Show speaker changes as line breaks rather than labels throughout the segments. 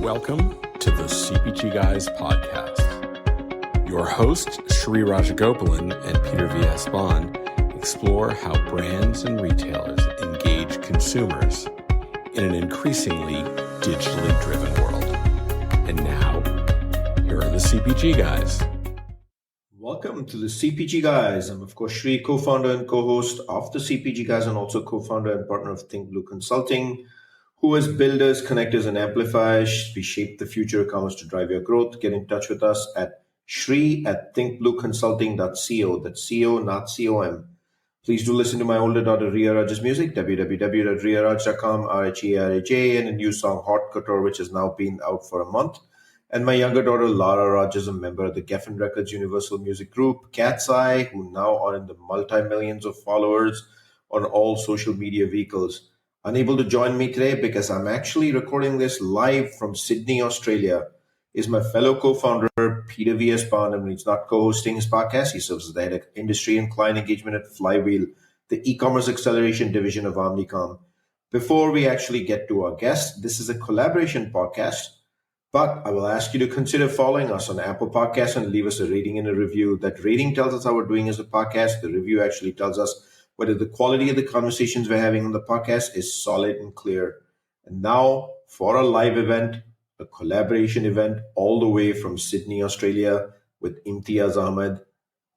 Welcome to the CPG Guys podcast. Your hosts, Shri Rajagopalan and Peter V.S. Bond, explore how brands and retailers engage consumers in an increasingly digitally driven world. And now, here are the CPG Guys.
Welcome to the CPG Guys. I'm, of course, Shri, co-founder and co-host of the CPG Guys and also co-founder and partner of Think Blue Consulting, who as builders, connectors, and amplifiers, we shape the future of commerce to drive your growth. Get in touch with us at shri@thinkblueconsulting.co. That's CO, not COM. Please do listen to my older daughter, Ria Raj's music, www.riaraj.com, RHERAJ, and a new song, Hot Couture, which has now been out for a month. And my younger daughter, Lara Raj, is a member of the Geffen Records Universal Music Group, Cat's Eye, who now are in the multi-millions of followers on all social media vehicles. Unable to join me today because I'm actually recording this live from Sydney, Australia, is my fellow co-founder, Peter V.S. Bond. And when he's not co-hosting his podcast, he serves as the head of industry and client engagement at Flywheel, the e-commerce acceleration division of Omnicom. Before we actually get to our guest, this is a collaboration podcast, but I will ask you to consider following us on Apple Podcasts and leave us a rating and a review. That rating tells us how we're doing as a podcast. The review actually tells us whether the quality of the conversations we're having on the podcast is solid and clear. And now for a live event, a collaboration event all the way from Sydney, Australia with Imteaz Ahamed,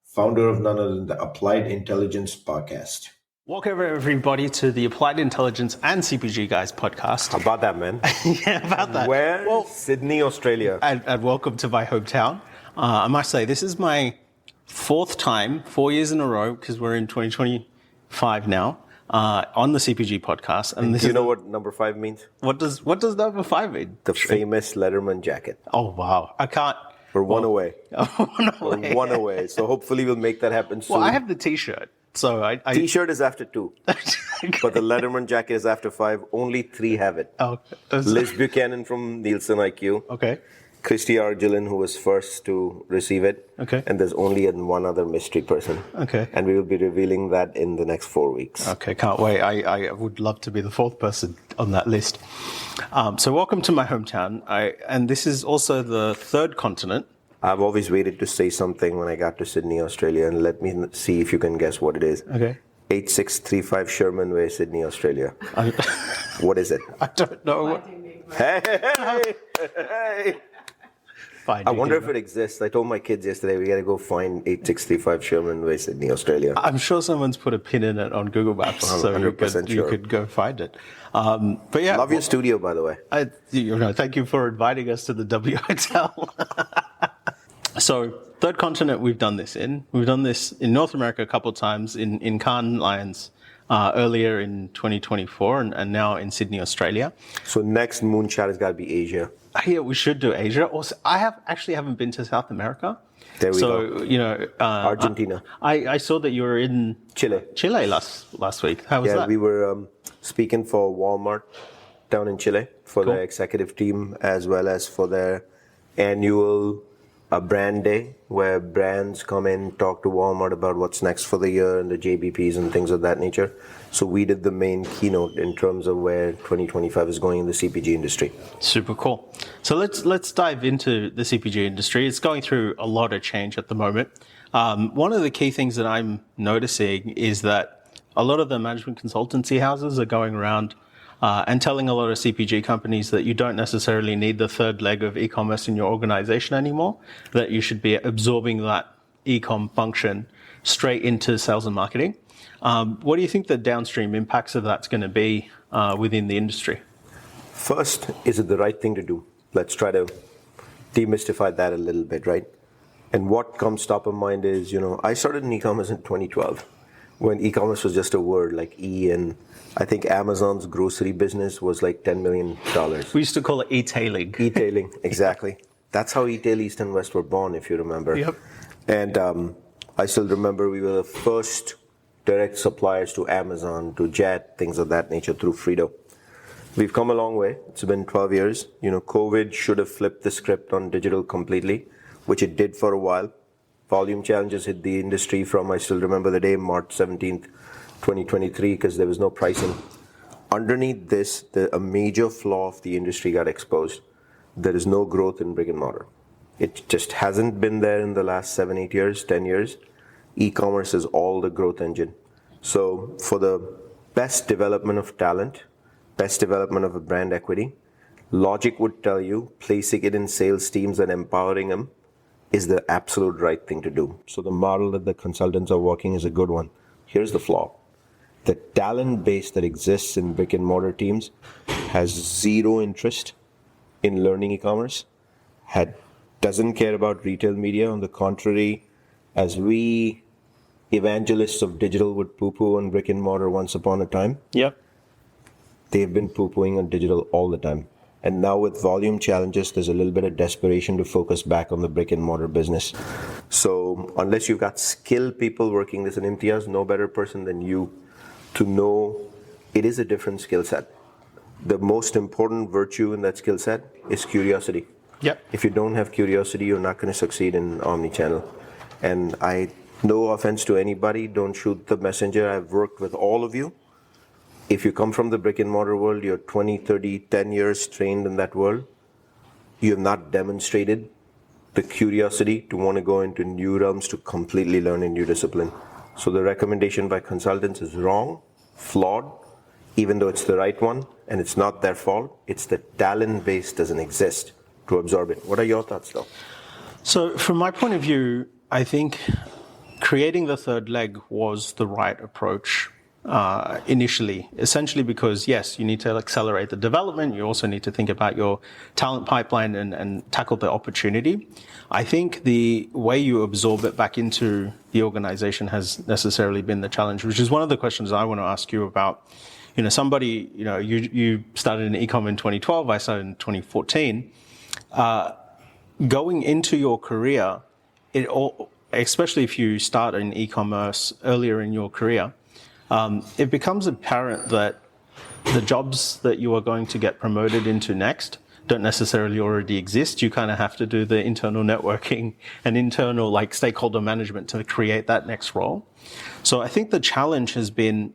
founder of none other than the Applied Intelligence podcast.
Welcome everybody to the Applied Intelligence and CPG Guys podcast.
How about that, man?
Yeah, about that.
Where? Well, Sydney, Australia.
And welcome to my hometown. I must say, this is my fourth time, 4 years in a row, because we're in 2025 now, on the CPG podcast.
And this do you know what number 5 means?
What does number 5 mean?
The famous Letterman jacket.
Oh, wow. I can't.
We're one away.
We're
one away. So hopefully we'll make that happen soon.
Well, I have the T-shirt. So
T-shirt is after 2, but the Letterman jacket is after 5. Only 3 have it.
Oh,
Liz Buchanan from Nielsen IQ.
Okay.
Christy Argilin, who was first to receive it.
Okay.
And there's only one other mystery person.
Okay.
And we will be revealing that in the next 4 weeks.
Okay, can't wait. I would love to be the 4th person on that list. So welcome to my hometown. And this is also the 3rd continent.
I've always waited to say something when I got to Sydney, Australia, and let me see if you can guess what it is.
Okay.
8635 Sherman Way, Sydney, Australia. What is it?
I don't know.
Hey!
Fine,
I wonder if it exists. I told my kids yesterday, we got to go find 8635 Sherman Way, Sydney, Australia.
I'm sure someone's put a pin in it on Google Maps, so you could go find it. But yeah,
love your studio, by the way.
Thank you for inviting us to the W Hotel. So, 3rd continent we've done this in. We've done this in North America a couple of times, in Cannes Lions earlier in 2024, and now in Sydney, Australia.
So next moonshot has got to be Asia.
Yeah, we should do Asia. Also, I haven't been to South America.
There we go.
So,
Argentina.
I saw that you were in Chile last week. How was that?
Yeah, we were speaking for Walmart down in Chile for their executive team, as well as for their annual brand day, where brands come in, talk to Walmart about what's next for the year and the JBPs and things of that nature. So we did the main keynote in terms of where 2025 is going in the CPG industry.
Super cool. So let's dive into the CPG industry. It's going through a lot of change at the moment. One of the key things that I'm noticing is that a lot of the management consultancy houses are going around and telling a lot of CPG companies that you don't necessarily need the 3rd leg of e-commerce in your organization anymore, that you should be absorbing that e-com function straight into sales and marketing. What do you think the downstream impacts of that's going to be within the industry?
First, is it the right thing to do? Let's try to demystify that a little bit, right? And what comes top of mind is, I started in e-commerce in 2012 when e-commerce was just a word like E, and I think Amazon's grocery business was like $10 million.
We used to call it e-tailing.
E-tailing, exactly. That's how e-tail East and West were born, if you remember.
Yep.
And I still remember we were the first direct suppliers to Amazon, to Jet, things of that nature through Frito. We've come a long way. It's been 12 years. COVID should have flipped the script on digital completely, which it did for a while. Volume challenges hit the industry from, I still remember the day, March 17th, 2023, because there was no pricing. Underneath this, a major flaw of the industry got exposed. there is no growth in brick and mortar. It just hasn't been there in the last 7, 8 years, 10 years. E-commerce is all the growth engine. So for the best development of talent, best development of a brand equity, logic would tell you placing it in sales teams and empowering them is the absolute right thing to do. So the model that the consultants are working is a good one. Here's the flaw. The talent base that exists in brick and mortar teams has zero interest in learning e-commerce, doesn't care about retail media. On the contrary, as we evangelists of digital would poo-poo on brick and mortar once upon a time, they've been poo-pooing on digital all the time. And now with volume challenges, there's a little bit of desperation to focus back on the brick and mortar business. So unless you've got skilled people working this, and Imteaz, no better person than you to know it is a different skill set. The most important virtue in that skill set is curiosity. If you don't have curiosity, you're not going to succeed in omnichannel. And no offense to anybody, don't shoot the messenger. I've worked with all of you. If you come from the brick and mortar world, you're 20, 30, 10 years trained in that world. You have not demonstrated the curiosity to want to go into new realms to completely learn a new discipline. So the recommendation by consultants is wrong, flawed, even though it's the right one, and it's not their fault. It's the talent base doesn't exist to absorb it. What are your thoughts, though?
So from my point of view, I think creating the third leg was the right approach initially, essentially because, yes, you need to accelerate the development. You also need to think about your talent pipeline and tackle the opportunity. I think the way you absorb it back into the organization has necessarily been the challenge, which is one of the questions I want to ask you about. Somebody, you started in e-com in 2012, I started in 2014. Going into your career, especially if you start in e-commerce earlier in your career, it becomes apparent that the jobs that you are going to get promoted into next don't necessarily already exist. You kind of have to do the internal networking and internal stakeholder management to create that next role. So I think the challenge has been,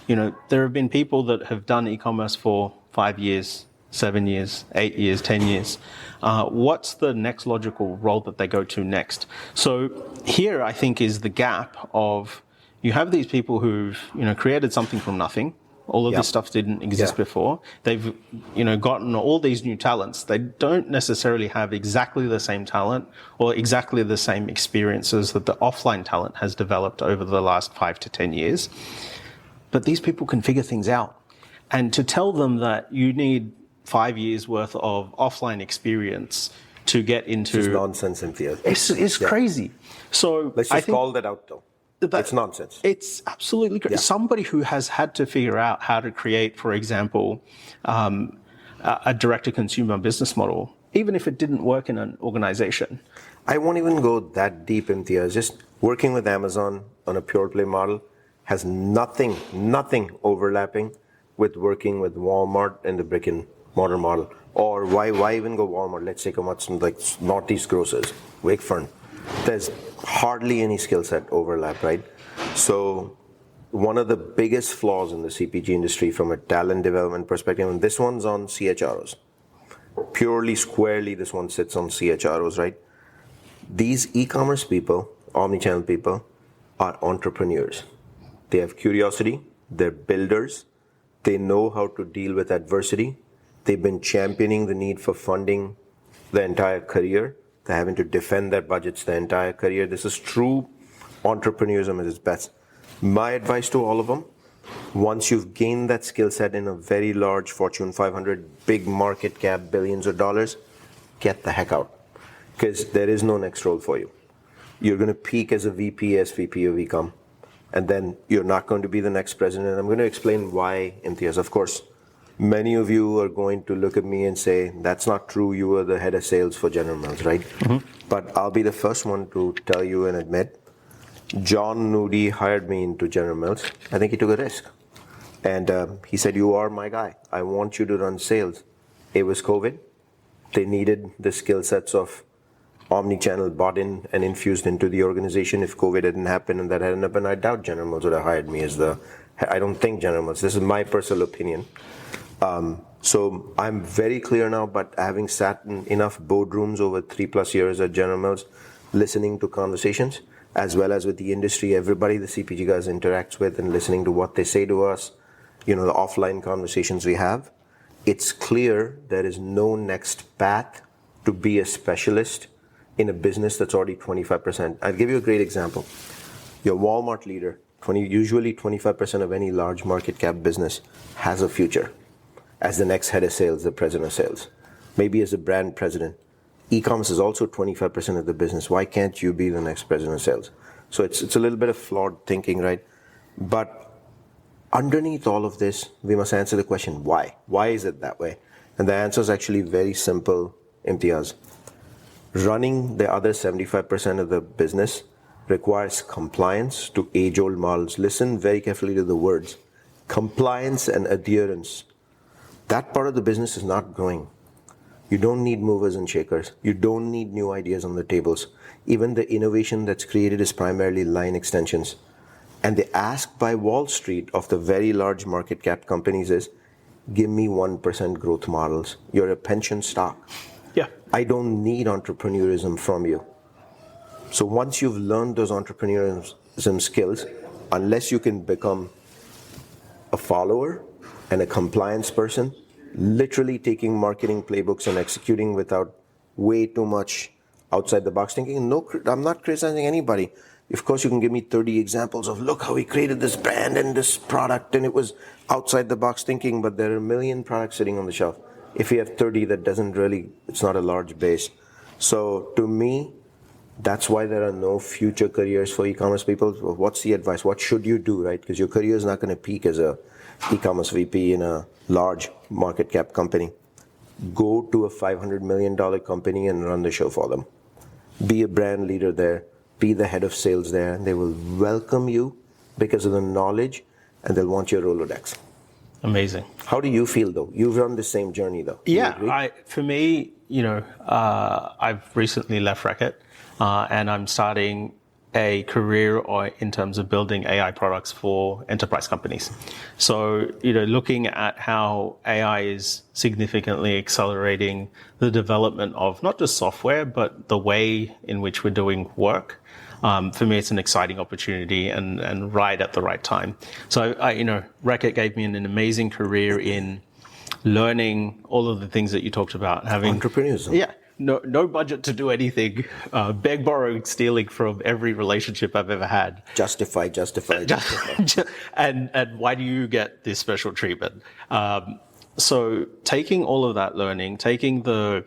there have been people that have done e-commerce for 5 years, 7 years, 8 years, 10 years. What's the next logical role that they go to next? So here, I think, is the gap of you have these people who've, created something from nothing. All of this stuff didn't exist before. They've, gotten all these new talents. They don't necessarily have exactly the same talent or exactly the same experiences that the offline talent has developed over the last 5 to 10 years. But these people can figure things out. And to tell them that you need 5 years worth of offline experience to get into...
It's nonsense, Imteaz.
It's crazy. So
let's just call that out, though. It's nonsense.
It's absolutely crazy. Somebody who has had to figure out how to create, for example, a direct-to-consumer business model, even if it didn't work in an organization.
I won't even go that deep, Imteaz. Just working with Amazon on a pure play model has nothing overlapping with working with Walmart and the brick and mortar model. Or why even go Walmart? Let's take some Northeast grocers, Wakefern. There's hardly any skill set overlap, right? So one of the biggest flaws in the CPG industry from a talent development perspective, and this one's on CHROs. Purely, squarely, this one sits on CHROs, right? These e-commerce people, omnichannel people, are entrepreneurs. They have curiosity, they're builders, they know how to deal with adversity. They've been championing the need for funding the entire career. They're having to defend their budgets the entire career. This is true entrepreneurism at its best. My advice to all of them, once you've gained that skill set in a very large Fortune 500, big market cap, billions of dollars, get the heck out. Because there is no next role for you. You're going to peak as a VP, SVP of e-com. And then you're not going to be the next president. I'm going to explain why, Imteaz. Of course, many of you are going to look at me and say, that's not true, you were the head of sales for General Mills, right? Mm-hmm. But I'll be the first one to tell you and admit, John Nudi hired me into General Mills. I think he took a risk. And he said, you are my guy. I want you to run sales. It was COVID. They needed the skill sets of omnichannel bought in and infused into the organization. If COVID didn't happen and that hadn't happened, I doubt General Mills would have hired me as I don't think General Mills, this is my personal opinion. So I'm very clear now, but having sat in enough boardrooms over 3+ years at General Mills, listening to conversations, as well as with the industry, everybody the CPG guys interacts with, and listening to what they say to us, the offline conversations we have, it's clear there is no next path to be a specialist in a business that's already 25%. I'll give you a great example. Your Walmart leader, usually 25% of any large market cap business, has a future as the next head of sales, the president of sales, maybe as a brand president. E-commerce is also 25% of the business. Why can't you be the next president of sales? So it's a little bit of flawed thinking, right? But underneath all of this, we must answer the question, why? Why is it that way? And the answer is actually very simple, Imteaz. Running the other 75% of the business requires compliance to age-old models. Listen very carefully to the words. Compliance and adherence. That part of the business is not growing. You don't need movers and shakers. You don't need new ideas on the tables. Even the innovation that's created is primarily line extensions. And the ask by Wall Street of the very large market cap companies is, give me 1% growth models. You're a pension stock.
Yeah.
I don't need entrepreneurism from you. So once you've learned those entrepreneurism skills, unless you can become a follower and a compliance person, literally taking marketing playbooks and executing without way too much outside the box thinking. No, I'm not criticizing anybody. Of course, you can give me 30 examples of, look how we created this brand and this product and it was outside the box thinking, but there are a million products sitting on the shelf. If you have 30, that doesn't really, it's not a large base. So to me, that's why there are no future careers for e-commerce people. What's the advice? What should you do, right? Because your career is not going to peak as a e-commerce VP in a large market cap company. Go to a $500 million company and run the show for them. Be a brand leader there. Be the head of sales there. And they will welcome you because of the knowledge, and they'll want your Rolodex.
Amazing.
How do you feel, though? You've run the same journey, though.
Yeah, for me, I've recently left Reckitt, and I'm starting a career in terms of building AI products for enterprise companies. So, looking at how AI is significantly accelerating the development of not just software, but the way in which we're doing work. For me, it's an exciting opportunity and right at the right time. So, Reckitt gave me an amazing career in learning all of the things that you talked about. Having
entrepreneurism.
Yeah. No budget to do anything. Beg, borrow, stealing from every relationship I've ever had.
Justify.
And why do you get this special treatment? So taking all of that learning, taking the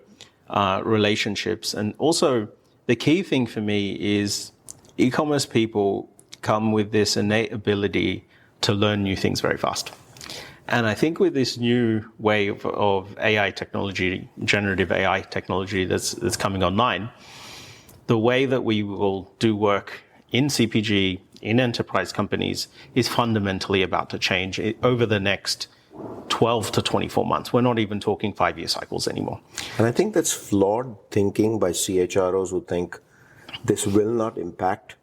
relationships, and also the key thing for me is e-commerce people come with this innate ability to learn new things very fast. And I think with this new wave of AI technology, generative AI technology that's coming online, the way that we will do work in CPG, in enterprise companies, is fundamentally about to change over the next 12 to 24 months. We're not even talking 5-year cycles anymore.
And I think that's flawed thinking by CHROs who think this will not impact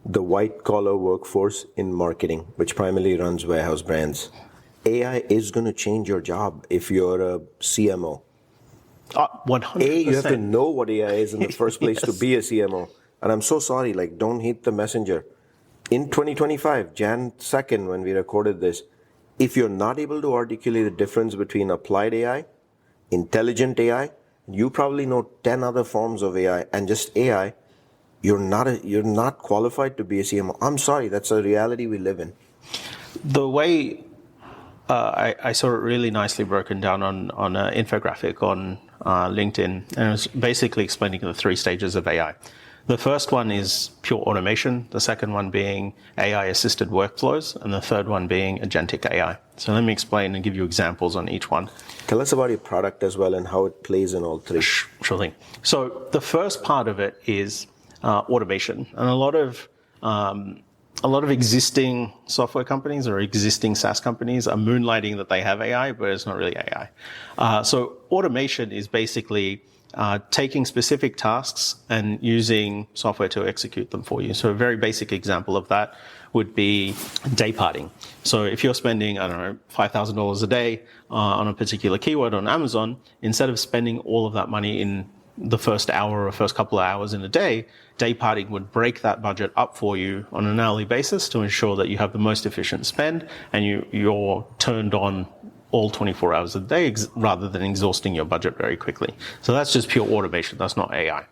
the white-collar workforce in marketing, which primarily runs warehouse brands. AI is going to change your job if you're a CMO.
100%.
You have to know what AI is in the first place to be a CMO. And I'm so sorry, don't hit the messenger. In 2025, Jan 2nd, when we recorded this, if you're not able to articulate the difference between applied AI, intelligent AI, you probably know 10 other forms of AI, and just AI, you're not qualified to be a CMO. I'm sorry, that's a reality we live in.
The way I saw it really nicely broken down on an infographic on LinkedIn, and it was basically explaining the 3 stages of AI. The first one is pure automation, the second one being AI-assisted workflows, and the third one being agentic AI. So let me explain and give you examples on each one.
Tell us about your product as well and how it plays in all 3.
Sure thing. So the first part of it is automation, and a lot of existing software companies or existing SaaS companies are moonlighting that they have AI, but it's not really AI. So automation is basically taking specific tasks and using software to execute them for you. So a very basic example of that would be day parting. So if you're spending, I don't know, $5,000 a day on a particular keyword on Amazon, instead of spending all of that money in the first hour or first couple of hours in a day parting would break that budget up for you on an hourly basis to ensure that you have the most efficient spend and you're turned on all 24 hours a day rather than exhausting your budget very quickly. So that's just pure automation. That's not AI.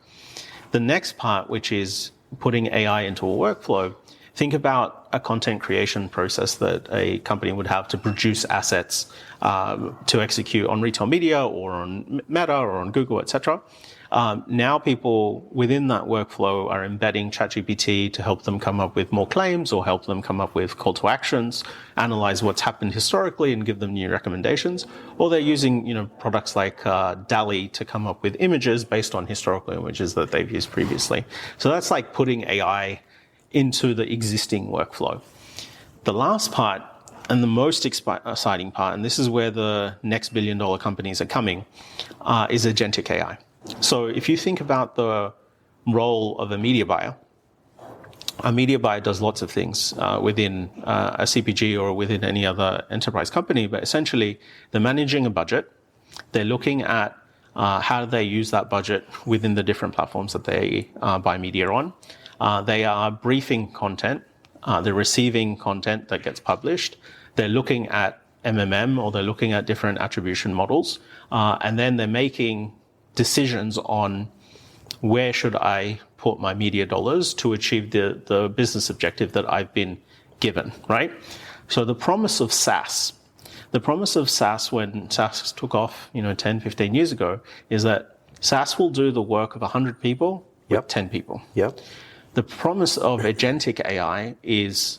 The next part, which is putting AI into a workflow, think about a content creation process that a company would have to produce assets to execute on retail media or on Meta or on Google, etc. Now people within that workflow are embedding ChatGPT to help them come up with more claims or help them come up with call to actions, analyze what's happened historically and give them new recommendations. Or they're using, products like DALL-E to come up with images based on historical images that they've used previously. So that's like putting AI into the existing workflow. The last part and the most exciting part, and this is where the next billion-dollar companies are coming, is agentic AI. So if you think about the role of a media buyer does lots of things within a CPG or within any other enterprise company, but essentially they're managing a budget. They're looking at how do they use that budget within the different platforms that they buy media on. They are briefing content. They're receiving content that gets published. They're looking at MMM or they're looking at different attribution models. And then they're making decisions on where should I put my media dollars to achieve the business objective that I've been given, right? So the promise of SaaS when SaaS took off, 10, 15 years ago, is that SaaS will do the work of 100 people with 10 people.
Yep.
The promise of agentic AI is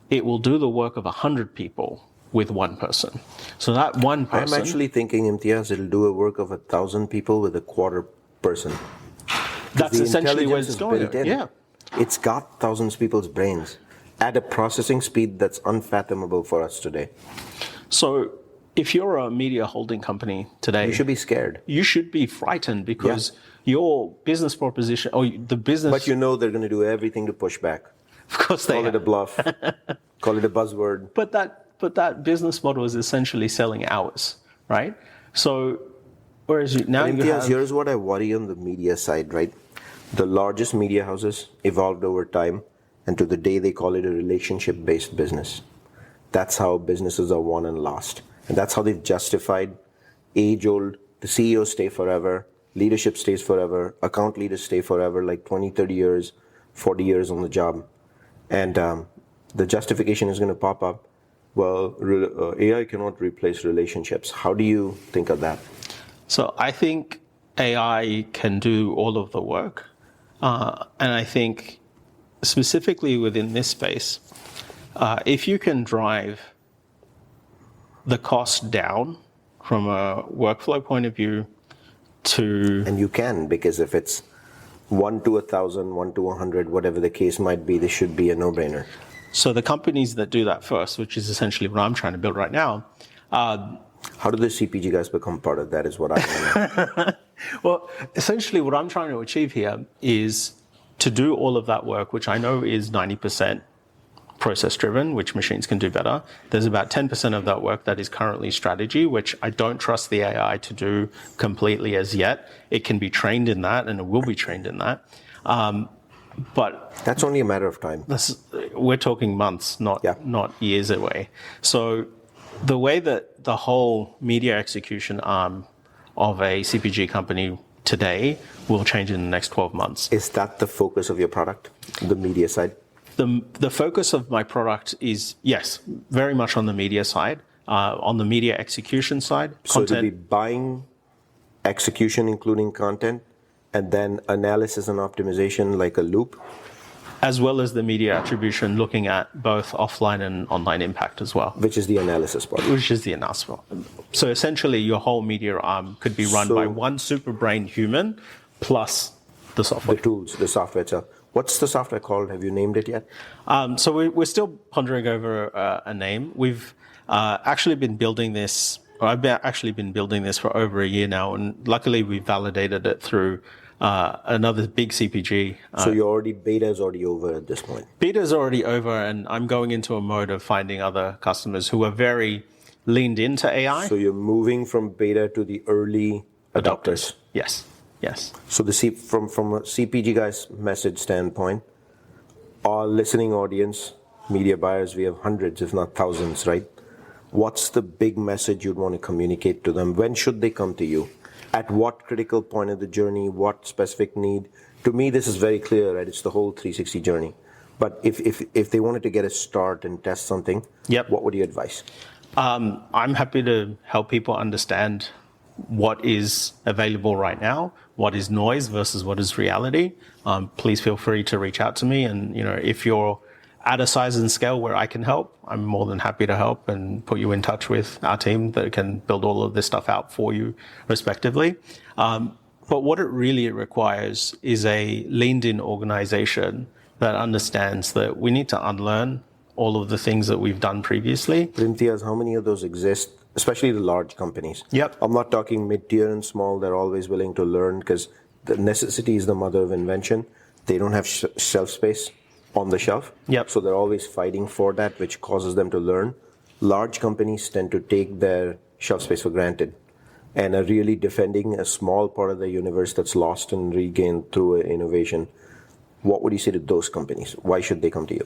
it will do the work of 100 people with one person. So that one person...
I'm actually thinking, Imteaz, it'll do a work of 1,000 people with a quarter person.
That's essentially where it's going. Yeah.
It's got thousands of people's brains at a processing speed that's unfathomable for us today.
So if you're a media holding company today...
You should be scared.
You should be frightened because your business proposition, or the business...
But they're going to do everything to push back.
Of course they
Call it a bluff. Call it a buzzword.
But that business model is essentially selling hours, right? So, whereas
here's what I worry on the media side, right? The largest media houses evolved over time, and to the day they call it a relationship-based business. That's how businesses are won and lost. And that's how they've justified age-old, the CEOs stay forever, leadership stays forever, account leaders stay forever, like 20, 30 years, 40 years on the job. And the justification is going to pop up. Well, AI cannot replace relationships. How do you think of that?
So I think AI can do all of the work. And I think specifically within this space, if you can drive the cost down from a workflow point of view to...
And you can, because if it's 1 to 1,000, 1 to 100, whatever the case might be, this should be a no-brainer.
So the companies that do that first, which is essentially what I'm trying to build right now.
How do the CPG guys become part of that is what I want to know.
Well, essentially what I'm trying to achieve here is to do all of that work, which I know is 90% process-driven, which machines can do better. There's about 10% of that work that is currently strategy, which I don't trust the AI to do completely as yet. It can be trained in that, and it will be trained in that. But
that's only a matter of time.
We're talking months, not years away. So the way that the whole media execution arm of a CPG company today will change in the next 12 months.
Is that the focus of your product, the media side?
The focus of my product is, yes, very much on the media side, on the media execution side.
So to be buying execution, including content, and then analysis and optimization like a loop?
As well as the media attribution, looking at both offline and online impact as well.
Which is the analysis part.
Which is the analysis part. So essentially, your whole media arm could be run by one super brain human plus the software.
The tools, the software itself. What's the software called? Have you named it yet?
So we're still pondering over a name. We've actually been building this actually been building this for over a year now, and luckily we validated it through another big CPG.
So beta is already over at this point.
Beta is already over, and I'm going into a mode of finding other customers who are very leaned into AI.
So you're moving from beta to the early adopters.
Yes.
So from a CPG Guys message standpoint, our listening audience, media buyers, we have hundreds, if not thousands, right? What's the big message you'd want to communicate to them? When should they come to you? At what critical point of the journey? What specific need? To me, this is very clear, right? It's the whole 360 journey. But if they wanted to get a start and test something, what would you advise?
I'm happy to help people understand what is available right now, what is noise versus what is reality. Please feel free to reach out to me. And if you're at a size and scale where I can help, I'm more than happy to help and put you in touch with our team that can build all of this stuff out for you respectively. But what it really requires is a leaned-in organization that understands that we need to unlearn all of the things that we've done previously.
Imteaz, how many of those exist, especially the large companies?
Yep.
I'm not talking mid-tier and small. They're always willing to learn because the necessity is the mother of invention. They don't have shelf space on the shelf.
Yep.
So they're always fighting for that, which causes them to learn. Large companies tend to take their shelf space for granted and are really defending a small part of the universe that's lost and regained through innovation. What would you say to those companies? Why should they come to you?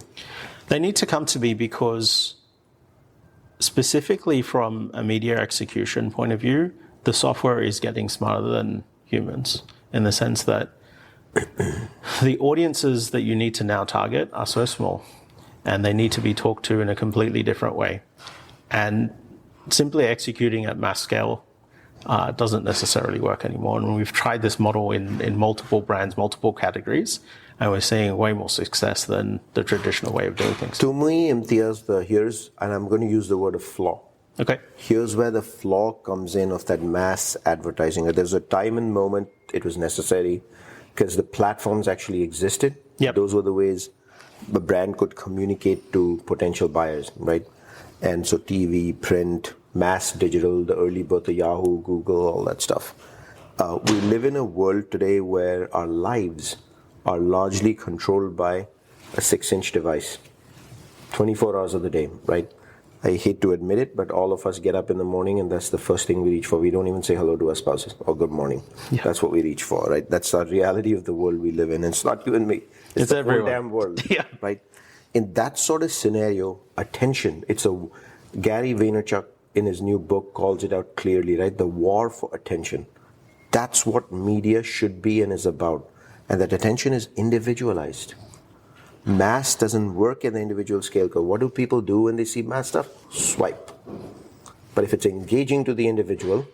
They need to come to me because specifically from a media execution point of view, the software is getting smarter than humans in the sense that the audiences that you need to now target are so small and they need to be talked to in a completely different way. And simply executing at mass scale doesn't necessarily work anymore. And we've tried this model in multiple brands, multiple categories, and we're seeing way more success than the traditional way of doing things.
To me, Imteaz, and I'm going to use the word of flaw.
Okay.
Here's where the flaw comes in of that mass advertising. There's a time and moment it was necessary because the platforms actually existed.
Yep.
Those were the ways the brand could communicate to potential buyers, right? And so TV, print, mass digital, the early birth of Yahoo, Google, all that stuff. We live in a world today where our lives are largely controlled by a 6-inch device, 24 hours of the day, right? I hate to admit it, but all of us get up in the morning and that's the first thing we reach for. We don't even say hello to our spouses or good morning. Yeah. That's what we reach for, right? That's our reality of the world we live in. And it's not you and me. It's the whole damn world, right? In that sort of scenario, attention, Gary Vaynerchuk in his new book calls it out clearly, right? The war for attention. That's what media should be and is about. And that attention is individualized. Mass doesn't work at the individual scale. Because what do people do when they see mass stuff? Swipe. But if it's engaging to the individual,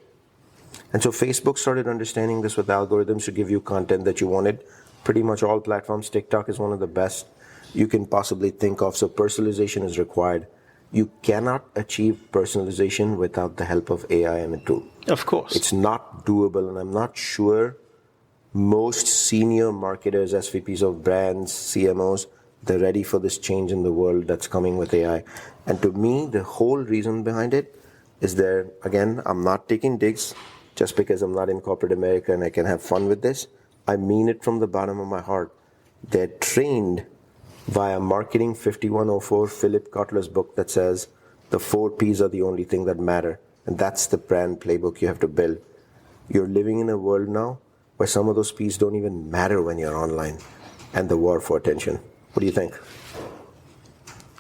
and so Facebook started understanding this with algorithms to give you content that you wanted. Pretty much all platforms. TikTok is one of the best you can possibly think of. So personalization is required. You cannot achieve personalization without the help of AI and a tool.
Of course.
It's not doable, and I'm not sure most senior marketers, SVPs of brands, CMOs, they're ready for this change in the world that's coming with AI. And to me, the whole reason behind it is again, I'm not taking digs just because I'm not in corporate America and I can have fun with this. I mean it from the bottom of my heart. They're trained via Marketing 5104, Philip Kotler's book that says the 4 Ps are the only thing that matter. And that's the brand playbook you have to build. You're living in a world now where some of those Ps don't even matter when you're online, and the war for attention. What do you think?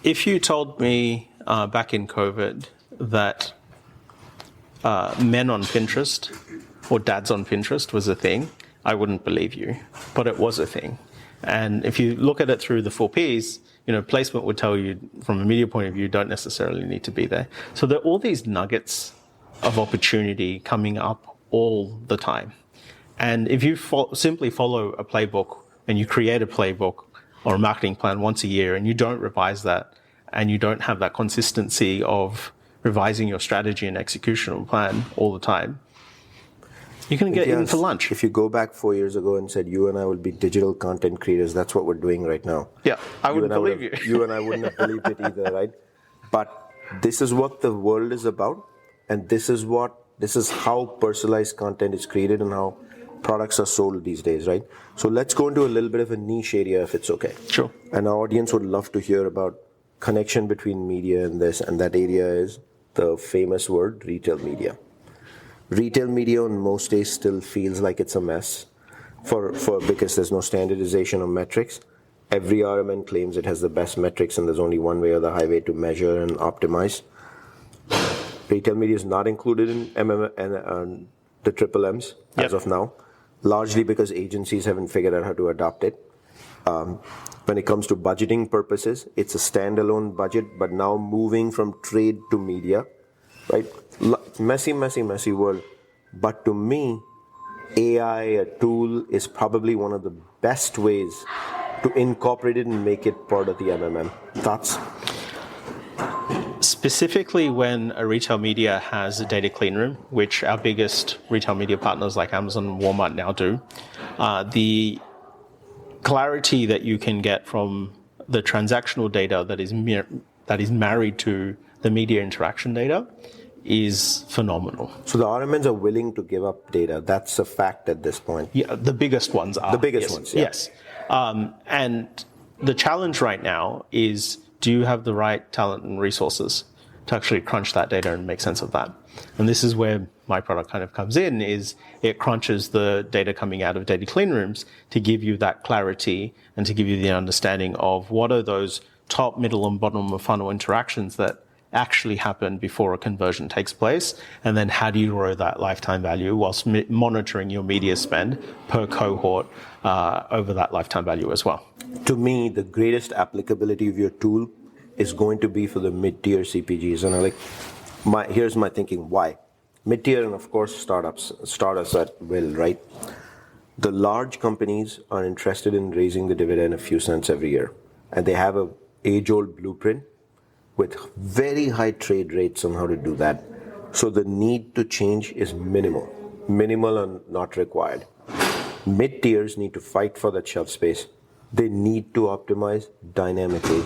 If you told me back in COVID that men on Pinterest or dads on Pinterest was a thing, I wouldn't believe you, but it was a thing. And if you look at it through the 4 Ps, placement would tell you from a media point of view, don't necessarily need to be there. So there are all these nuggets of opportunity coming up all the time. And if you simply follow a playbook and you create a playbook or a marketing plan once a year and you don't revise that and you don't have that consistency of revising your strategy and executional plan all the time, you're going to get eaten for lunch.
If you go back 4 years ago and said you and I will be digital content creators, that's what we're doing right now.
Yeah, I wouldn't believe you.
You and I wouldn't have believed it either, right? But this is what the world is about. And this is how personalized content is created and how products are sold these days, right? So let's go into a little bit of a niche area if it's okay.
Sure.
And our audience would love to hear about connection between media and this, and that area is the famous word retail media. Retail media on most days still feels like it's a mess because there's no standardization of metrics. Every RMN claims it has the best metrics and there's only one way of the highway to measure and optimize. Retail media is not included in and the triple M's as of now, largely because agencies haven't figured out how to adopt it. When it comes to budgeting purposes, it's a standalone budget, but now moving from trade to media, right? Messy world. But to me, AI, a tool, is probably one of the best ways to incorporate it and make it part of the MMM. Thoughts?
Specifically when a retail media has a data clean room, which our biggest retail media partners like Amazon and Walmart now do, the clarity that you can get from the transactional data that is married to the media interaction data is phenomenal.
So the RMNs are willing to give up data. That's a fact at this point.
Yeah, the biggest ones are.
The biggest ones, yeah.
Yes. And the challenge right now is, do you have the right talent and resources to actually crunch that data and make sense of that? And this is where my product kind of comes in, is it crunches the data coming out of data clean rooms to give you that clarity and to give you the understanding of what are those top, middle, and bottom of funnel interactions that actually happen before a conversion takes place, and then how do you grow that lifetime value whilst monitoring your media spend per cohort over that lifetime value as well.
To me, the greatest applicability of your tool is going to be for the mid-tier CPGs. And here's my thinking. Why? Mid-tier and, of course, startups at will, right? The large companies are interested in raising the dividend a few cents every year. And they have an age-old blueprint with very high trade rates on how to do that. So the need to change is minimal and not required. Mid-tiers need to fight for that shelf space. They need to optimize dynamically.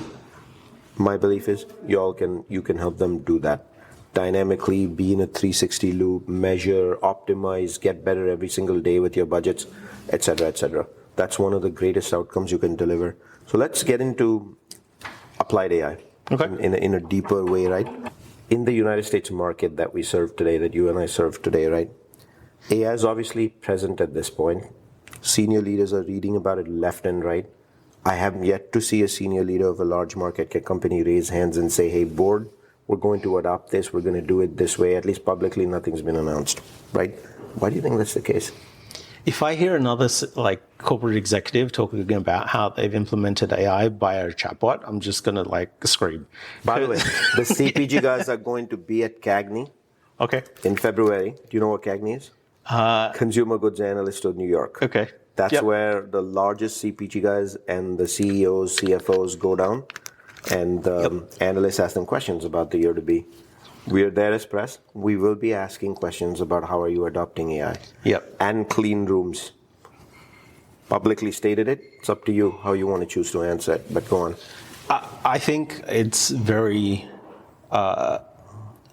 My belief is you can help them do that dynamically, be in a 360 loop, measure, optimize, get better every single day with your budgets, etc., etc. That's one of the greatest outcomes you can deliver. So let's get into applied AI.
Okay.
In a deeper way, right? In the United States market that we serve today, that you and I serve today, right? AI is obviously present at this point. Senior leaders are reading about it left and right. I have yet to see a senior leader of a large market cap company raise hands and say, hey, board, we're going to adopt this, we're going to do it this way. At least publicly, nothing's been announced, right? Why do you think that's the case?
If I hear another corporate executive talking about how they've implemented AI via a chatbot, I'm just going to scream.
By the way, the CPG guys are going to be at CAGNY in February. Do you know what CAGNY is? Consumer Goods Analyst of New York.
Okay.
That's where the largest CPG guys and the CEOs, CFOs go down, and analysts ask them questions about the year to be. We are there as press. We will be asking questions about how are you adopting AI.
Yep.
And clean rooms. Publicly stated it. It's up to you how you want to choose to answer it, but go on.
I think it's very not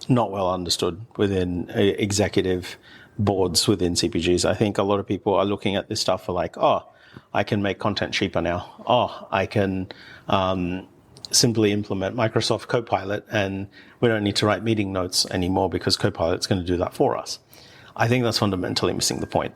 well understood within executive boards within CPGs. I think a lot of people are looking at this stuff for I can make content cheaper now. I can simply implement Microsoft Copilot and we don't need to write meeting notes anymore because Copilot's going to do that for us. I think that's fundamentally missing the point.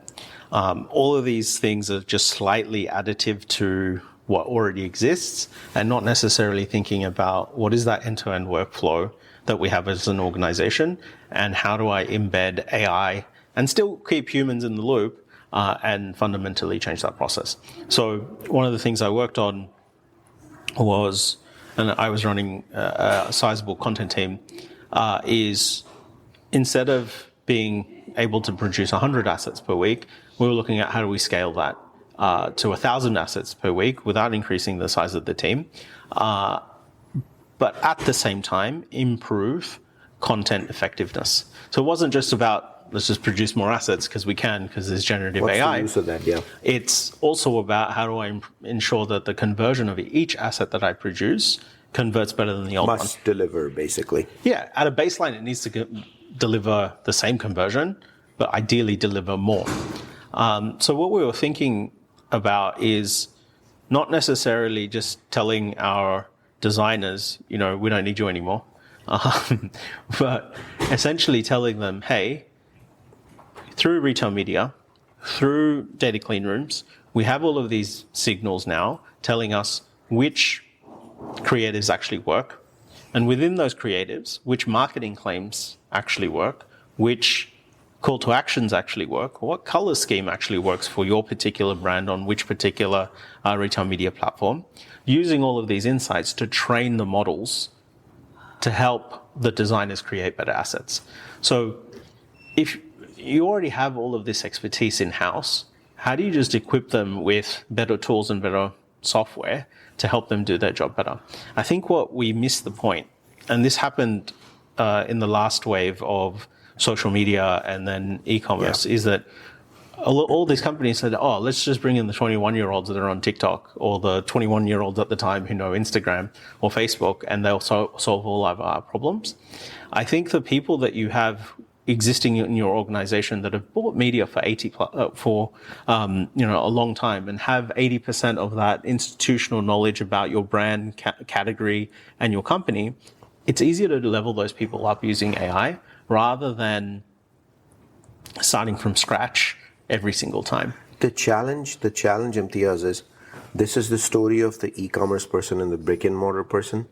All of these things are just slightly additive to what already exists and not necessarily thinking about what is that end-to-end workflow that we have as an organization and how do I embed AI and still keep humans in the loop and fundamentally change that process. So one of the things I worked on was, and I was running a sizable content team, is instead of being able to produce 100 assets per week, we were looking at how do we scale that to 1,000 assets per week without increasing the size of the team, but at the same time improve content effectiveness. So it wasn't just about let's just produce more assets because we can, because there's generative AI.
What's the use of that? Yeah.
It's also about how do I ensure that the conversion of each asset that I produce converts better than the old one.
Must deliver, basically.
Yeah, at a baseline, it needs to deliver the same conversion, but ideally deliver more. So what we were thinking about is not necessarily just telling our designers, we don't need you anymore, but essentially telling them, hey, through retail media, through data clean rooms, we have all of these signals now telling us which creatives actually work, and within those creatives, which marketing claims actually work, which call to actions actually work, what color scheme actually works for your particular brand on which particular retail media platform, using all of these insights to train the models to help the designers create better assets. So if you already have all of this expertise in-house, how do you just equip them with better tools and better software to help them do their job better? I think what we missed the point, and this happened in the last wave of social media and then e-commerce, is that all these companies said, oh, let's just bring in the 21-year-olds that are on TikTok, or the 21-year-olds at the time who know Instagram or Facebook, and they'll solve all of our problems. I think the people that you have existing in your organization that have bought media for a long time and have 80% of that institutional knowledge about your brand category and your company, it's easier to level those people up using AI rather than starting from scratch every single time.
The challenge, Imteaz, is this is the story of the e-commerce person and the brick and mortar person.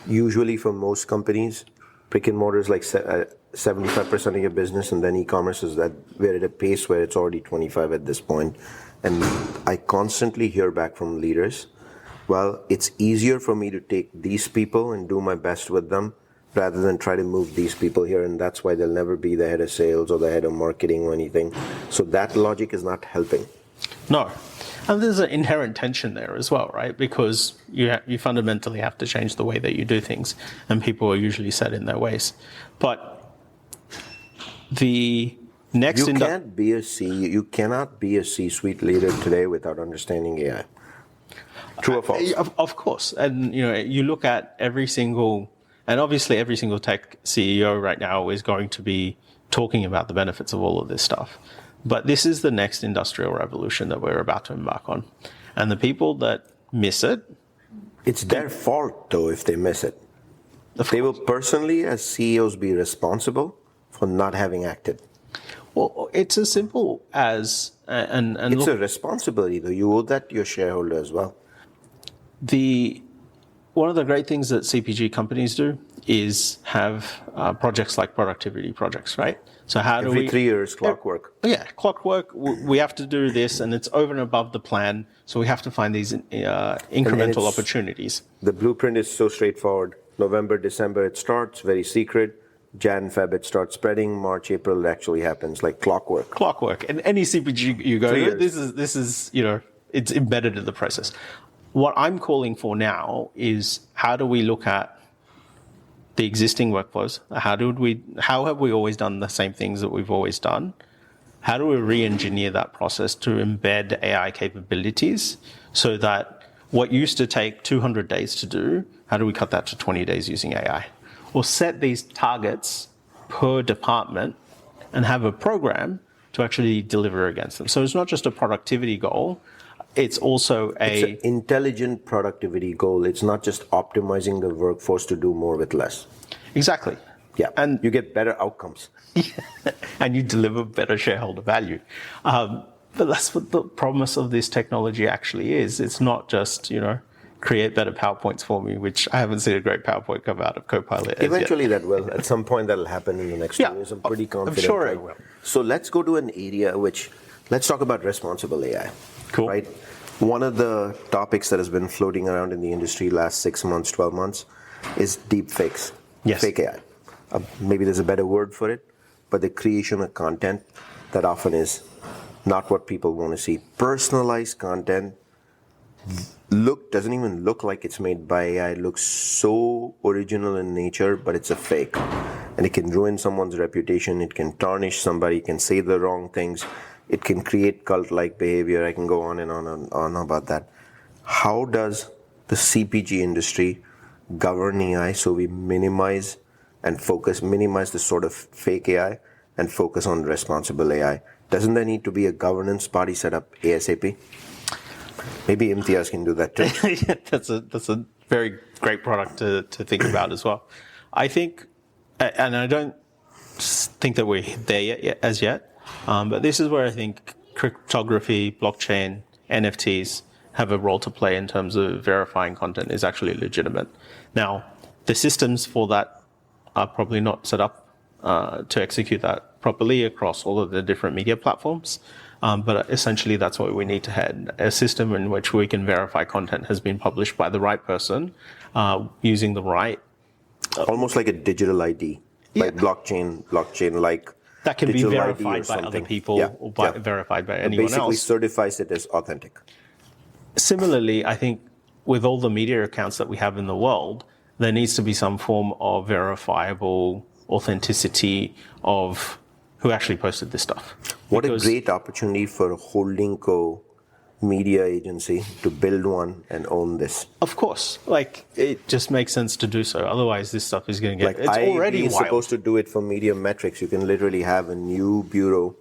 Usually for most companies, brick and mortar is like 75% of your business, and then e-commerce is that we're at a pace where it's already 25 at this point. And I constantly hear back from leaders, well, it's easier for me to take these people and do my best with them rather than try to move these people here, and that's why they'll never be the head of sales or the head of marketing or anything. So that logic is not helping.
No. And there's an inherent tension there as well, right? Because you fundamentally have to change the way that you do things, and people are usually set in their ways. But the next...
You cannot be a C-suite leader today without understanding AI. True or false?
Of course. And you look at every single tech CEO right now is going to be talking about the benefits of all of this stuff. But this is the next industrial revolution that we're about to embark on. And the people that miss it...
It's their fault, though, if they miss it. They will personally, as CEOs, be responsible for not having acted.
Well, it's as simple as...
It's a responsibility, though. You owe that to your shareholder as well.
One of the great things that CPG companies do is have projects like productivity projects, right? So
Every 3 years, clockwork.
Yeah, clockwork. We have to do this, and it's over and above the plan. So we have to find these incremental opportunities.
The blueprint is so straightforward. November, December, it starts, very secret. Jan, Feb, it starts spreading. March, April, it actually happens, like clockwork.
Clockwork. And any CPG you go to, this is it's embedded in the process. What I'm calling for now is how do we look at the existing workflows? How have we always done the same things that we've always done? How do we re-engineer that process to embed AI capabilities so that what used to take 200 days to do, how do we cut that to 20 days using AI? Or set these targets per department and have a program to actually deliver against them. So it's not just a productivity goal, it's also
It's an intelligent productivity goal. It's not just optimizing the workforce to do more with less.
Exactly.
Yeah, and you get better outcomes.
And you deliver better shareholder value. But that's what the promise of this technology actually is. It's not just, create better PowerPoints for me, which I haven't seen a great PowerPoint come out of Copilot.
Eventually that will. At some point that'll happen in the next 2 years. I'm pretty confident.
I'm sure it will.
So let's go to an area let's talk about responsible AI.
Cool.
Right? One of the topics that has been floating around in the industry last 6 months, 12 months is deep fakes.
Yes.
Fake AI. Maybe there's a better word for it, but the creation of content that often is not what people want to see. Personalized content doesn't even look like it's made by AI. It looks so original in nature, but it's a fake. And it can ruin someone's reputation. It can tarnish somebody. It can say the wrong things. It can create cult-like behavior. I can go on and on and on about that. How does the CPG industry govern AI so we minimize and minimize the sort of fake AI and focus on responsible AI? Doesn't there need to be a governance body set up ASAP? Maybe Imteaz can do that too.
Yeah, that's a very great product to think about as well. I think, and I don't think that we're there yet, but this is where I think cryptography, blockchain, NFTs have a role to play in terms of verifying content is actually legitimate. Now, the systems for that are probably not set up to execute that properly across all of the different media platforms. But essentially, that's what we need to have, a system in which we can verify content has been published by the right person using the right...
Almost like a digital ID, like blockchain like
that can be verified by
something.
Other people or verified by anyone else.
Basically certifies it as authentic.
Similarly, I think with all the media accounts that we have in the world, there needs to be some form of verifiable authenticity of who actually posted this stuff.
What a great opportunity for a holding co media agency to build one and own this.
Of course. Like, it just makes sense to do so. Otherwise, this stuff is going to get...
Like,
it's already wild.
supposed to do it for media metrics. You can literally have a new bureau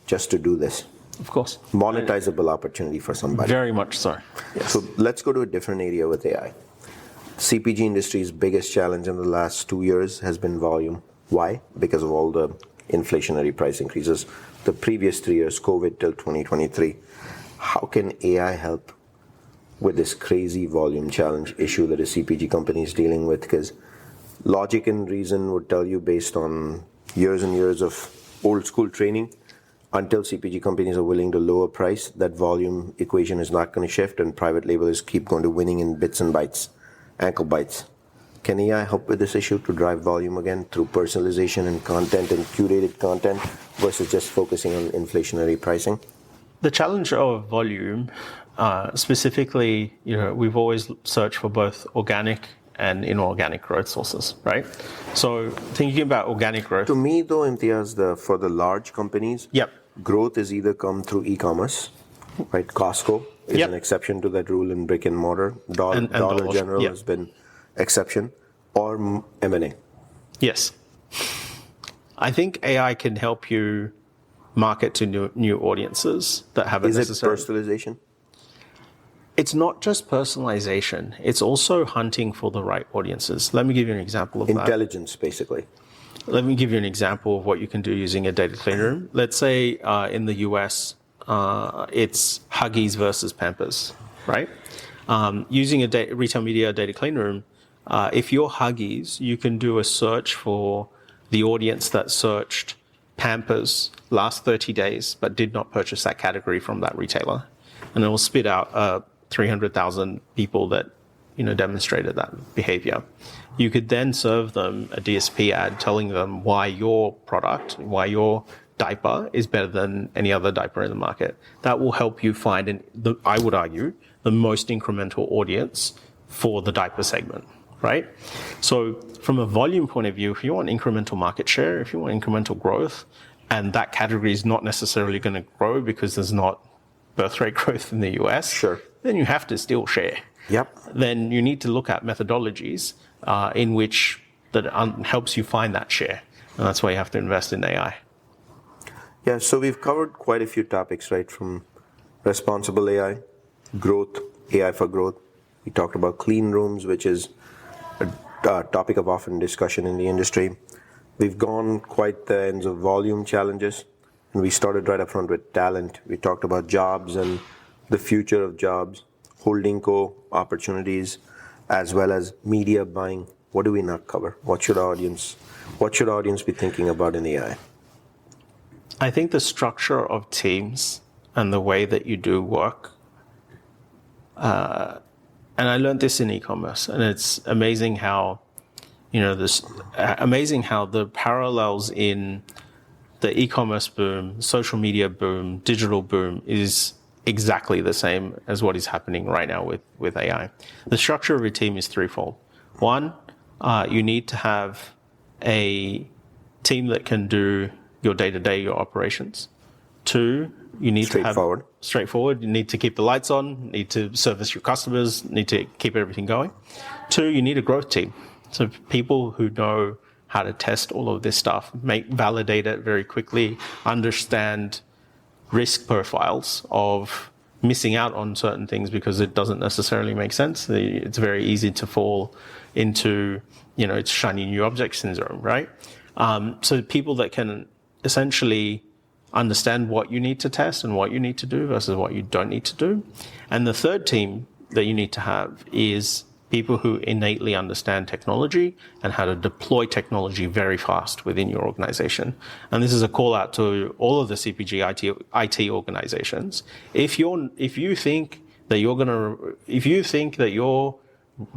just to do this.
Of course.
Monetizable opportunity for somebody.
Very much so. Yes.
So let's go to a different area with AI. CPG industry's biggest challenge in the last 2 years has been volume. Why? Because of all the inflationary price increases. The previous 3 years, COVID till 2023. How can AI help with this crazy volume challenge issue that a CPG company is dealing with? Because logic and reason would tell you, based on years and years of old school training, until CPG companies are willing to lower price, that volume equation is not going to shift, and private labels keep going to winning in bits and bytes, ankle bites. Can AI help with this issue to drive volume again through personalization and content and curated content versus just focusing on inflationary pricing?
The challenge of volume, specifically, we've always searched for both organic and inorganic growth sources, right? So thinking about organic growth.
To me, though, Imteaz, for the large companies, growth is either come through e-commerce, right? Costco is an exception to that rule in brick and mortar. Dollar General has been exception, or M&A.
Yes. I think AI can help you market to new audiences that haven't necessarily...
Is it personalization?
It's not just personalization. It's also hunting for the right audiences. Let me give you an example of that.
Intelligence, basically.
Let me give you an example of what you can do using a data clean room. Let's say in the US, it's Huggies versus Pampers, right? Using a retail media data clean room, if you're Huggies, you can do a search for the audience that searched Pampers last 30 days but did not purchase that category from that retailer. And it will spit out 300,000 people that demonstrated that behavior. You could then serve them a DSP ad telling them why your product, why your diaper is better than any other diaper in the market. That will help you find, I would argue, the most incremental audience for the diaper segment, right? So from a volume point of view, if you want incremental market share, if you want incremental growth, and that category is not necessarily going to grow because there's not birth rate growth in the US, then you have to still share. Then you need to look at methodologies in which that helps you find that share. And that's why you have to invest in AI.
Yeah, so we've covered quite a few topics, right? From responsible AI, growth, AI for growth. We talked about clean rooms, which is a topic of often discussion in the industry. We've gone quite the ends of volume challenges. And we started right up front with talent. We talked about jobs and the future of jobs, holding co opportunities, as well as media buying. What do we not cover? What should audience be thinking about in AI?
I think the structure of teams and the way that you do work, and I learned this in e-commerce, and it's amazing how, the parallels in the e-commerce boom, social media boom, digital boom is exactly the same as what is happening right now with AI. The structure of a team is threefold. One, you need to have a team that can do your day-to-day, your operations. Two, you need to have... Straightforward. You need to keep the lights on, need to service your customers, need to keep everything going. Two, you need a growth team. So people who know how to test all of this stuff, validate it very quickly, understand risk profiles of missing out on certain things because it doesn't necessarily make sense. It's very easy to fall into, it's shiny new object syndrome, right? So people that can essentially understand what you need to test and what you need to do versus what you don't need to do. And the third team that you need to have is people who innately understand technology and how to deploy technology very fast within your organization. And this is a call out to all of the CPG IT organizations. If you think that your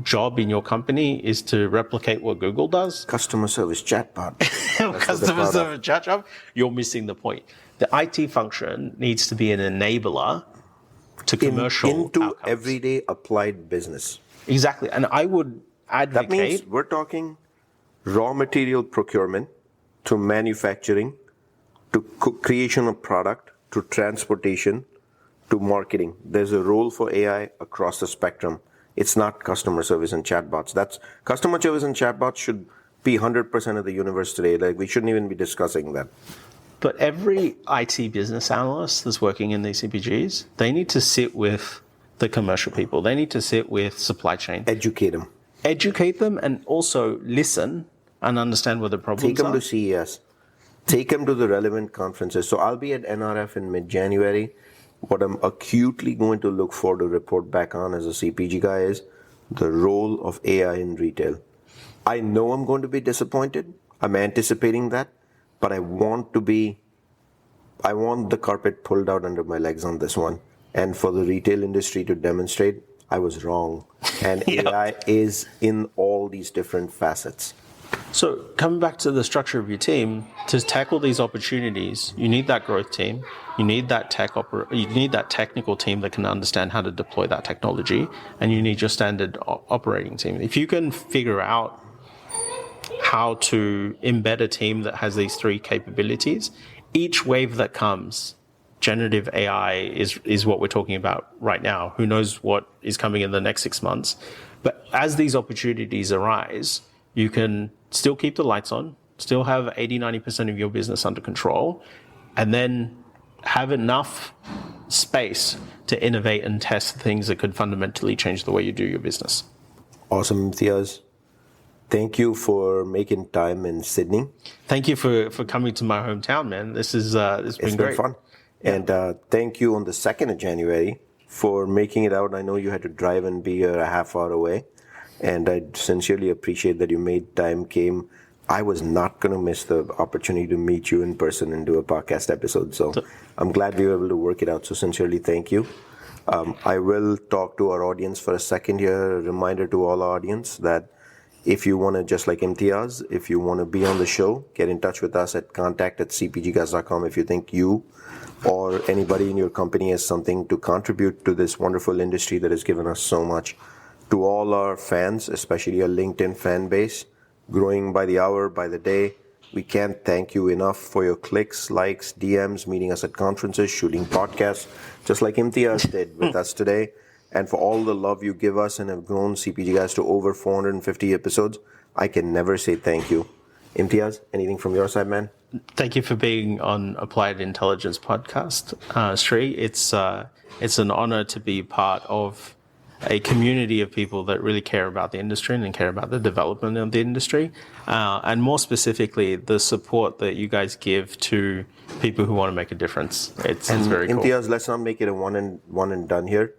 job in your company is to replicate what Google does,
Customer service chatbot.
customer service chatbot, you're missing the point. The IT function needs to be an enabler to commercial
into
outcomes.
Everyday applied business.
Exactly. And I would advocate...
That means we're talking raw material procurement to manufacturing, to creation of product, to transportation, to marketing. There's a role for AI across the spectrum. It's not customer service and chatbots. Customer service and chatbots should be 100% of the universe today. Like, we shouldn't even be discussing that.
But every IT business analyst that's working in these CPGs, they need to sit with the commercial people. They need to sit with supply chain.
Educate them
And also listen and understand what the problems are.
Take them to CES. Take them to the relevant conferences. So I'll be at NRF in mid-January. What I'm acutely going to look for to report back on as a CPG guy is the role of AI in retail. I know I'm going to be disappointed. I'm anticipating that. But I want the carpet pulled out under my legs on this one. And for the retail industry to demonstrate, I was wrong. And AI is in all these different facets.
So coming back to the structure of your team, to tackle these opportunities, you need that growth team. You need that technical team that can understand how to deploy that technology. And you need your standard operating team. If you can figure out how to embed a team that has these three capabilities, each wave that comes, generative AI is what we're talking about right now. Who knows what is coming in the next 6 months? But as these opportunities arise, you can still keep the lights on, still have 80-90% of your business under control, and then have enough space to innovate and test things that could fundamentally change the way you do your business.
Awesome, Imteaz. Thank you for making time in Sydney.
Thank you for coming to my hometown, man. This has been great.
It's been fun. Yeah. And thank you on the 2nd of January for making it out. I know you had to drive and be a half hour away. And I sincerely appreciate that you made time, came. I was not going to miss the opportunity to meet you in person and do a podcast episode. So I'm glad we were able to work it out. So sincerely, thank you. I will talk to our audience for a second here. A reminder to all our audience that if you want to, just like Imteaz, if you want to be on the show, get in touch with us at contact@cpgguys.com if you think you or anybody in your company has something to contribute to this wonderful industry that has given us so much. To all our fans, especially our LinkedIn fan base, growing by the hour, by the day, we can't thank you enough for your clicks, likes, DMs, meeting us at conferences, shooting podcasts, just like Imteaz did with us today. And for all the love you give us and have grown CPG Guys to over 450 episodes, I can never say thank you. Imteaz, anything from your side, man?
Thank you for being on Applied Intelligence Podcast, Sri. It's an honor to be part of a community of people that really care about the industry and care about the development of the industry. And more specifically, the support that you guys give to people who want to make a difference. It's very cool.
Imteaz, let's not make it a one and done here.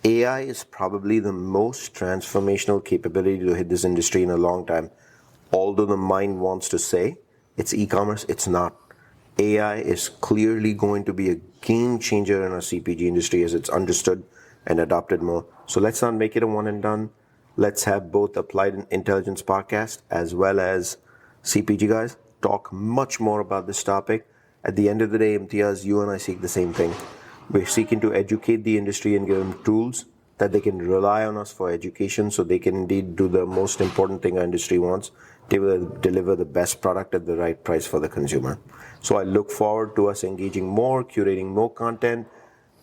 AI is probably the most transformational capability to hit this industry in a long time. Although the mind wants to say it's e-commerce, it's not. AI is clearly going to be a game changer in our CPG industry as it's understood and adopted more. So let's not make it a one and done. Let's have both Applied Intelligence Podcast as well as CPG Guys talk much more about this topic. At the end of the day, Imteaz, you and I seek the same thing. We're seeking to educate the industry and give them tools that they can rely on us for education so they can indeed do the most important thing our industry wants. They will deliver the best product at the right price for the consumer. So I look forward to us engaging more, curating more content,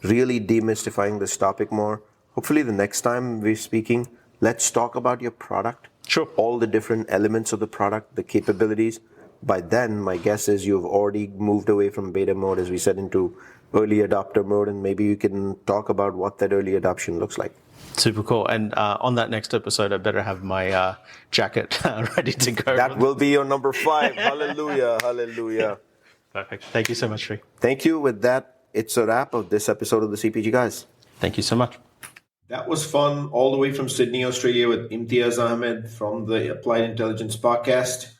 really demystifying this topic more. Hopefully the next time we're speaking, let's talk about your product
Sure.
all the different elements of the product, the capabilities. By then, my guess is you've already moved away from beta mode, as we said, into early adopter mode, and maybe you can talk about what that early adoption looks like.
Super cool. And on that next episode, I better have my jacket ready to go.
That will be your number 5. Hallelujah, hallelujah.
Perfect. Thank you so much, Sri.
Thank you. With that, it's a wrap of this episode of the CPG Guys.
Thank you so much.
That was fun, all the way from Sydney, Australia, with Imteaz Ahamed from the Applied Intelligence podcast.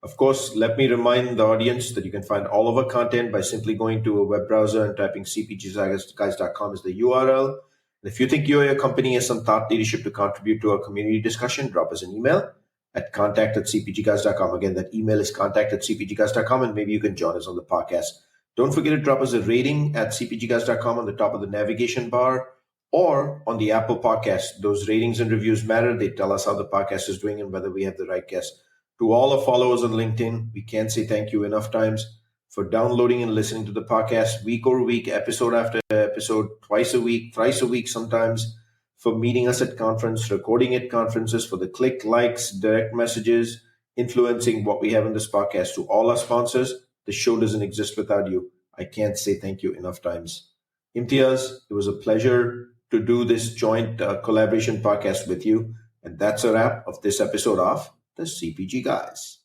Of course, let me remind the audience that you can find all of our content by simply going to a web browser and typing cpgguys.com as the URL. And if you think you or your company has some thought leadership to contribute to our community discussion, drop us an email at contact@cpgguys.com. Again, that email is contact@cpgguys.com, and maybe you can join us on the podcast. Don't forget to drop us a rating at cpgguys.com on the top of the navigation bar or on the Apple podcast. Those ratings and reviews matter. They tell us how the podcast is doing and whether we have the right guests. To all our followers on LinkedIn, we can't say thank you enough times for downloading and listening to the podcast week over week, episode after episode, twice a week, thrice a week sometimes, for meeting us at conference, recording at conferences, for the click, likes, direct messages, influencing what we have in this podcast. To all our sponsors, the show doesn't exist without you. I can't say thank you enough times. Imteaz, it was a pleasure to do this joint collaboration podcast with you. And that's a wrap of this episode of the CPG Guys.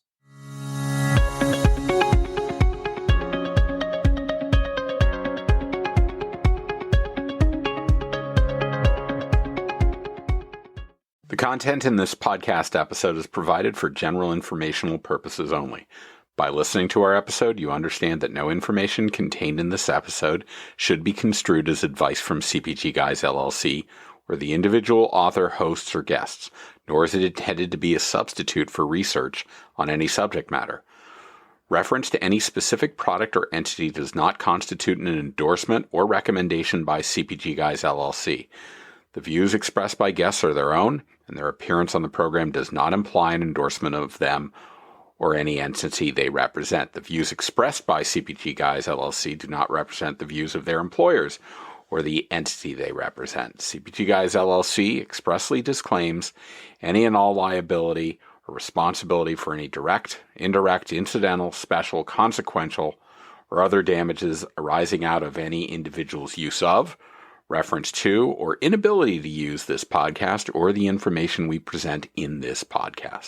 The content in this podcast episode is provided for general informational purposes only. By listening to our episode, you understand that no information contained in this episode should be construed as advice from CPG Guys LLC or the individual author, hosts, or guests, nor is it intended to be a substitute for research on any subject matter. Reference to any specific product or entity does not constitute an endorsement or recommendation by CPG Guys LLC. The views expressed by guests are their own, and their appearance on the program does not imply an endorsement of them or any entity they represent. The views expressed by CPG Guys LLC do not represent the views of their employers or the entity they represent. CPG Guys LLC expressly disclaims any and all liability or responsibility for any direct, indirect, incidental, special, consequential, or other damages arising out of any individual's use of, reference to, or inability to use this podcast or the information we present in this podcast.